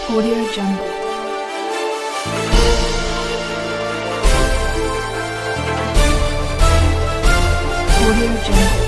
Audio Jungle. Audio Jungle.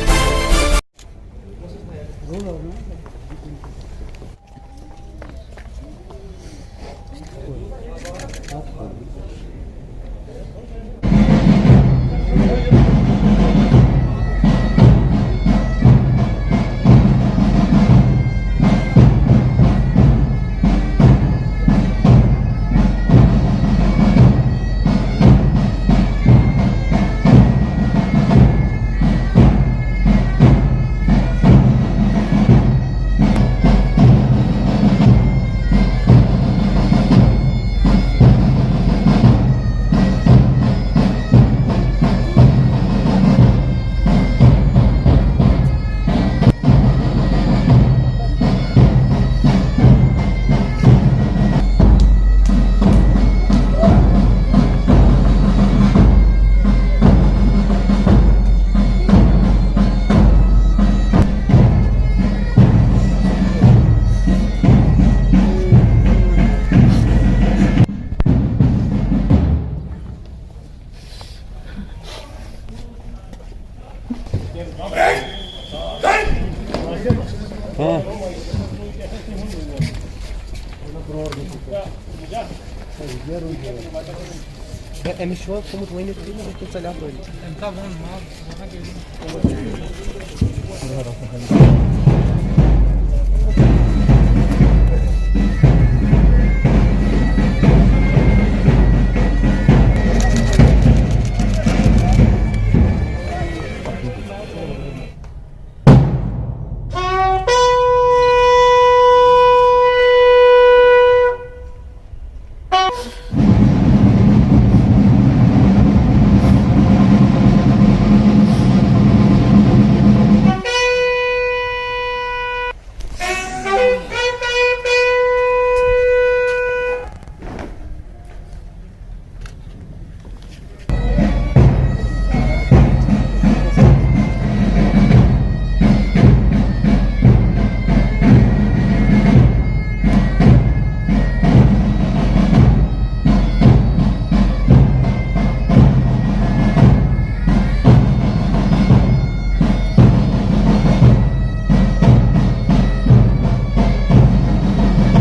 É Michel, como tu ainda tem que trabalhar para ele. Tá bom, mal.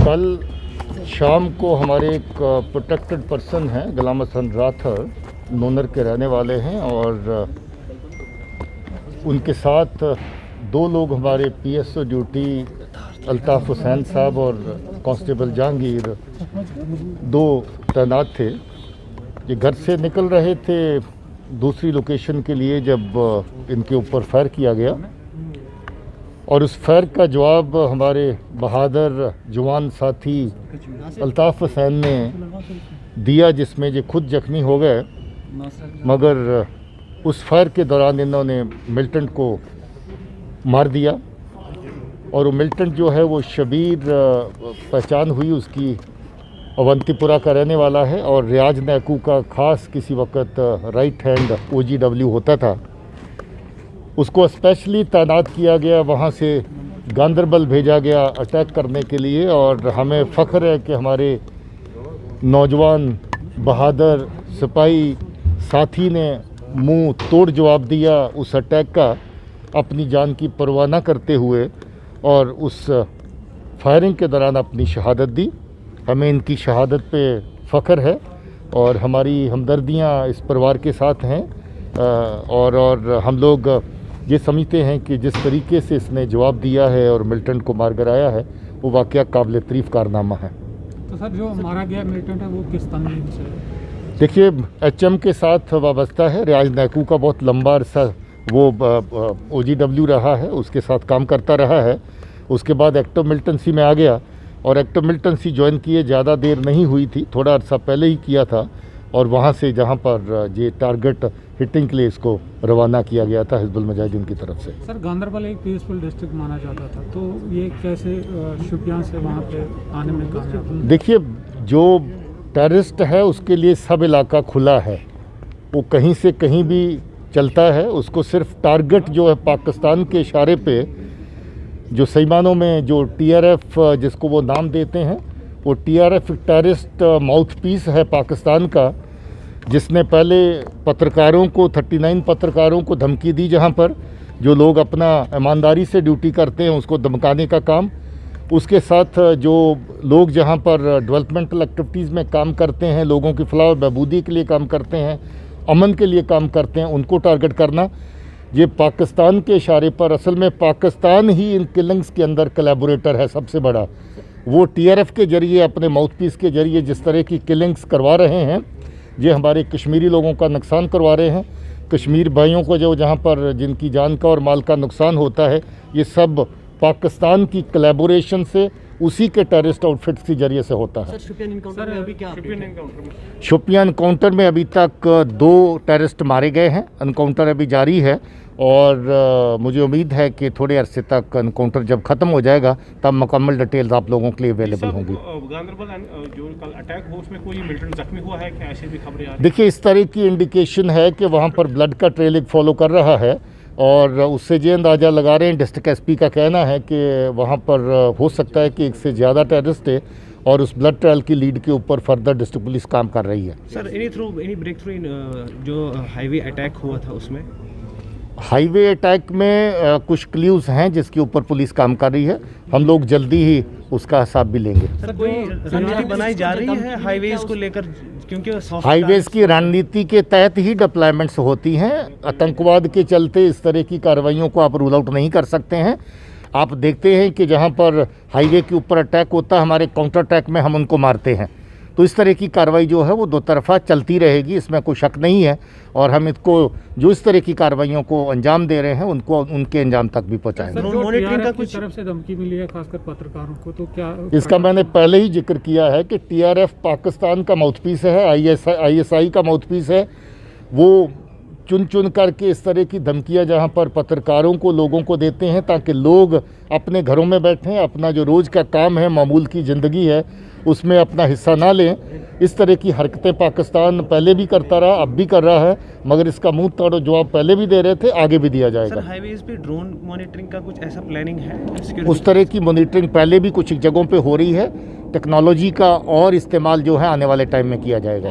कल शाम को हमारे एक protected person हैं गुलाम हसन राठौर नूनर के रहने वाले हैं और उनके साथ दो लोग हमारे पीएसओ ड्यूटी अल्ताफ़ हुसैन साहब और कांस्टेबल जहांगीर दो तैनात थे। ये घर से निकल रहे थे दूसरी लोकेशन के लिए जब इनके ऊपर फायर किया गया और उस फायर का जवाब हमारे बहादुर जवान साथी अल्ताफ़ हुसैन ने दिया, जिसमें ये खुद जख्मी हो गए, मगर उस फायर के दौरान इन्होंने मिलिटेंट को मार दिया। और वो मिलिटेंट जो है वो शबीर पहचान हुई, उसकी अवंतीपुरा का रहने वाला है और रियाज नैकू का ख़ास किसी वक्त राइट हैंड OGW होता था। उसको स्पेशली तैनात किया गया, वहाँ से गांदरबल भेजा गया अटैक करने के लिए। और हमें फ़ख्र है कि हमारे नौजवान बहादुर सिपाही साथी ने मुंह तोड़ जवाब दिया उस अटैक का, अपनी जान की परवाह न करते हुए, और उस फायरिंग के दौरान अपनी शहादत दी। हमें इनकी शहादत पे फ़ख्र है और हमारी हमदर्दियाँ इस परिवार के साथ हैं। और हम लोग ये समझते हैं कि जिस तरीके से इसने जवाब दिया है और मिलिटेंट को मार गिराया है वो वाकया काबिल तारीफ़ कारनामा है। तो सर जो मारा गया मिलिटेंट है वो किस तंजीम से? देखिए, HM के साथ वाबस्ता है। रियाज नैकू का बहुत लंबा अरसा वो OGW रहा है, उसके साथ काम करता रहा है। उसके बाद एक्टिव मिलिटेंसी में आ गया और एक्टिव मिलिटेंसी ज्वाइन किए ज़्यादा देर नहीं हुई थी, थोड़ा अरसा पहले ही किया था। और वहाँ से जहाँ पर ये टारगेट हिटिंग के लिए इसको रवाना किया गया था हिजबुल मुजाहिदीन की तरफ से। सर गांदरबल एक पीसफुल डिस्ट्रिक्ट माना जाता था, तो ये कैसे शुपियां से वहाँ पे आने में कामयाब? देखिए, जो टेररिस्ट है उसके लिए सब इलाका खुला है, वो कहीं से कहीं भी चलता है। उसको सिर्फ टारगेट जो है पाकिस्तान के इशारे पे, जो सही मानों में जो TRF जिसको वो नाम देते हैं, वो TRF टेररिस्ट माउथ पीस है पाकिस्तान का, जिसने पहले पत्रकारों को 39 पत्रकारों को धमकी दी, जहाँ पर जो लोग अपना ईमानदारी से ड्यूटी करते हैं उसको धमकाने का काम। उसके साथ जो लोग जहाँ पर डेवलपमेंटल एक्टिविटीज़ में काम करते हैं, लोगों की फलाह और बहबूदी के लिए काम करते हैं, अमन के लिए काम करते हैं, उनको टारगेट करना। ये पाकिस्तान के इशारे पर, असल में पाकिस्तान ही इन किलिंग्स के अंदर कोलैबोरेटर है सबसे बड़ा। वो TRF के ज़रिए, अपने माउथपीस के ज़रिए जिस तरह की किलिंग्स करवा रहे हैं, ये हमारे कश्मीरी लोगों का नुकसान करवा रहे हैं। कश्मीर भाइयों को जो जहाँ पर जिनकी जान का और माल का नुकसान होता है, ये सब पाकिस्तान की कोलैबोरेशन से, उसी के टेररिस्ट आउटफिट्स के जरिए से होता है। शोपियान इनकाउंटर में अभी क्या शोपियान एनकाउंटर में अभी तक 2 टेररिस्ट मारे गए हैं। एनकाउंटर अभी जारी है और मुझे उम्मीद है कि थोड़े अरसे तक एनकाउंटर जब ख़त्म हो जाएगा तब मुकम्मल डिटेल्स आप लोगों के लिए अवेलेबल होंगी। गांदरबल जो कल अटैक हुआ उसमें कोई मिलिटेंट जख्मी हुआ है क्या? ऐसी भी खबरें आ रही हैं। देखिए, इस तरह की इंडिकेशन है कि वहाँ पर ब्लड का ट्रेल एक फॉलो कर रहा है और उससे ये अंदाज़ा लगा रहे हैं, डिस्ट्रिक्ट SP का कहना है कि वहाँ पर हो सकता है कि 1 से ज़्यादा टेररिस्ट है और उस ब्लड ट्रायल की लीड के ऊपर फर्दर डिस्ट्रिक्ट पुलिस काम कर रही है। सर, एनी ब्रेक थ्रू इन जो हाईवे अटैक हुआ था उसमें? हाईवे अटैक में कुछ क्ल्यूज़ हैं जिसके ऊपर पुलिस काम कर रही है। हम लोग जल्दी ही उसका हिसाब भी लेंगे। सर, कोई रणनीति बनाई जा रही है हाईवेज को लेकर, क्योंकि हाईवेज की रणनीति के तहत ही डिप्लॉयमेंट्स होती हैं। आतंकवाद के चलते इस तरह की कार्रवाइयों को आप रूल आउट नहीं कर सकते हैं। आप देखते हैं कि जहां पर हाईवे के ऊपर अटैक होता है, हमारे काउंटर अटैक में हम उनको मारते हैं। तो इस तरह की कार्रवाई जो है वो 2 तरफा चलती रहेगी, इसमें कोई शक नहीं है। और हम इसको, जो इस तरह की कार्रवाइयों को अंजाम दे रहे हैं, उनको उनके अंजाम तक भी पहुँचाएंगे। मॉनिटरिंग का कुछ तरफ से धमकी मिली है खासकर पत्रकारों को, तो क्या इसका मैंने पहले ही जिक्र किया है कि TRF पाकिस्तान का माउथपीस है, ISI का माउथपीस है। वो चुन चुन करके इस तरह की धमकियां जहां पर पत्रकारों को, लोगों को देते हैं ताकि लोग अपने घरों में बैठें, अपना जो रोज़ का काम है, मामूल की ज़िंदगी है, उसमें अपना हिस्सा ना लें। इस तरह की हरकतें पाकिस्तान पहले भी करता रहा, अब भी कर रहा है, मगर इसका मुंह तोड़ जवाब पहले भी दे रहे थे, आगे भी दिया जाएगा। सर, हाईवेज पे ड्रोन मॉनिटरिंग का कुछ ऐसा प्लानिंग है? उस तरह की मॉनिटरिंग पहले भी कुछ जगहों पे हो रही है। टेक्नोलॉजी का और इस्तेमाल जो है आने वाले टाइम में किया जाएगा।